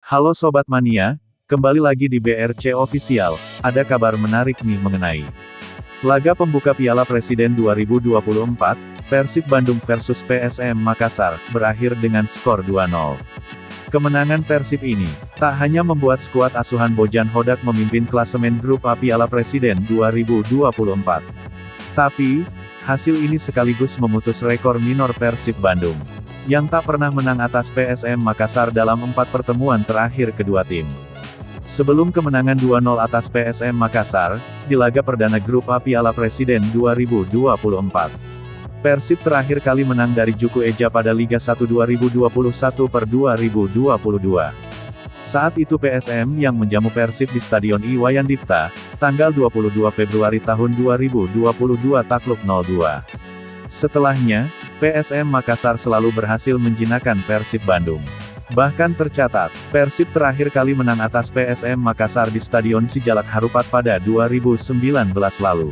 Halo Sobat Mania, kembali lagi di BRC Official, ada kabar menarik nih mengenai laga pembuka Piala Presiden 2024, Persib Bandung versus PSM Makassar, berakhir dengan skor 2-0. Kemenangan Persib ini, tak hanya membuat skuad asuhan Bojan Hodak memimpin klasemen grup A Piala Presiden 2024. Tapi, hasil ini sekaligus memutus rekor minor Persib Bandung, yang tak pernah menang atas PSM Makassar dalam 4 pertemuan terakhir kedua tim. Sebelum kemenangan 2-0 atas PSM Makassar, di laga perdana grup A Piala Presiden 2024. Persib terakhir kali menang dari Juku Eja pada Liga 1 2021/2022. Saat itu PSM yang menjamu Persib di Stadion Iwayan Dipta, tanggal 22 Februari tahun 2022 takluk 0-2. Setelahnya, PSM Makassar selalu berhasil menjinakkan Persib Bandung. Bahkan tercatat, Persib terakhir kali menang atas PSM Makassar di Stadion Sijalak Harupat pada 2019 lalu.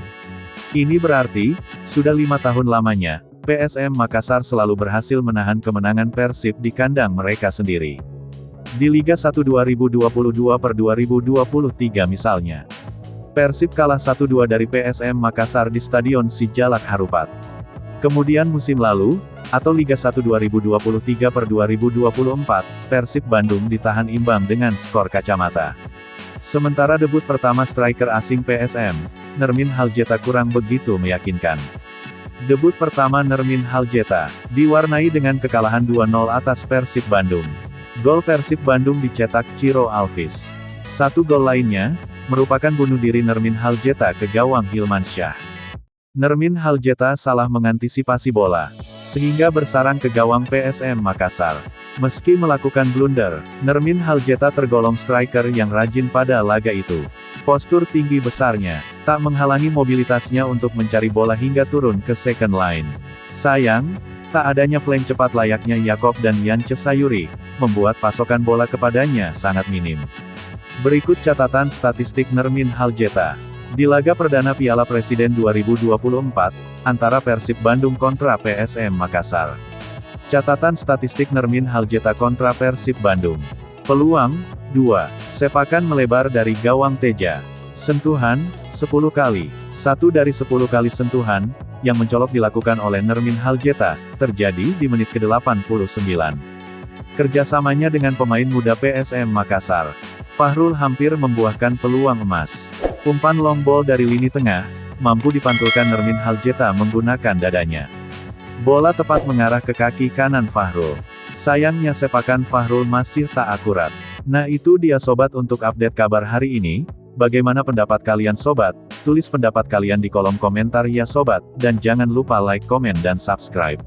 Ini berarti, sudah 5 tahun lamanya, PSM Makassar selalu berhasil menahan kemenangan Persib di kandang mereka sendiri. Di Liga 1 2022/2023 misalnya, Persib kalah 1-2 dari PSM Makassar di Stadion Sijalak Harupat. Kemudian musim lalu, atau Liga 1 2023/2024, Persib Bandung ditahan imbang dengan skor kacamata. Sementara debut pertama striker asing PSM, Nermin Haljeta kurang begitu meyakinkan. Debut pertama Nermin Haljeta, diwarnai dengan kekalahan 2-0 atas Persib Bandung. Gol Persib Bandung dicetak Ciro Alvis. Satu gol lainnya, merupakan bunuh diri Nermin Haljeta ke gawang Hilmansyah. Nermin Haljeta salah mengantisipasi bola, sehingga bersarang ke gawang PSM Makassar. Meski melakukan blunder, Nermin Haljeta tergolong striker yang rajin pada laga itu. Postur tinggi besarnya, tak menghalangi mobilitasnya untuk mencari bola hingga turun ke second line. Sayang, tak adanya flank cepat layaknya Yakob dan Yance Sayuri, membuat pasokan bola kepadanya sangat minim. Berikut catatan statistik Nermin Haljeta. Di laga perdana Piala Presiden 2024, antara Persib Bandung kontra PSM Makassar. Catatan statistik Nermin Haljeta kontra Persib Bandung. Peluang, 2. Sepakan melebar dari gawang Teja. Sentuhan, 10 kali. 1 dari 10 kali sentuhan, yang mencolok dilakukan oleh Nermin Haljeta, terjadi di menit ke-89. Kerjasamanya dengan pemain muda PSM Makassar, Fahrul hampir membuahkan peluang emas. Umpan long ball dari lini tengah, mampu dipantulkan Nermin Haljeta menggunakan dadanya. Bola tepat mengarah ke kaki kanan Fahrul. Sayangnya sepakan Fahrul masih tak akurat. Nah itu dia sobat untuk update kabar hari ini. Bagaimana pendapat kalian sobat? Tulis pendapat kalian di kolom komentar ya sobat, dan jangan lupa like, komen dan subscribe.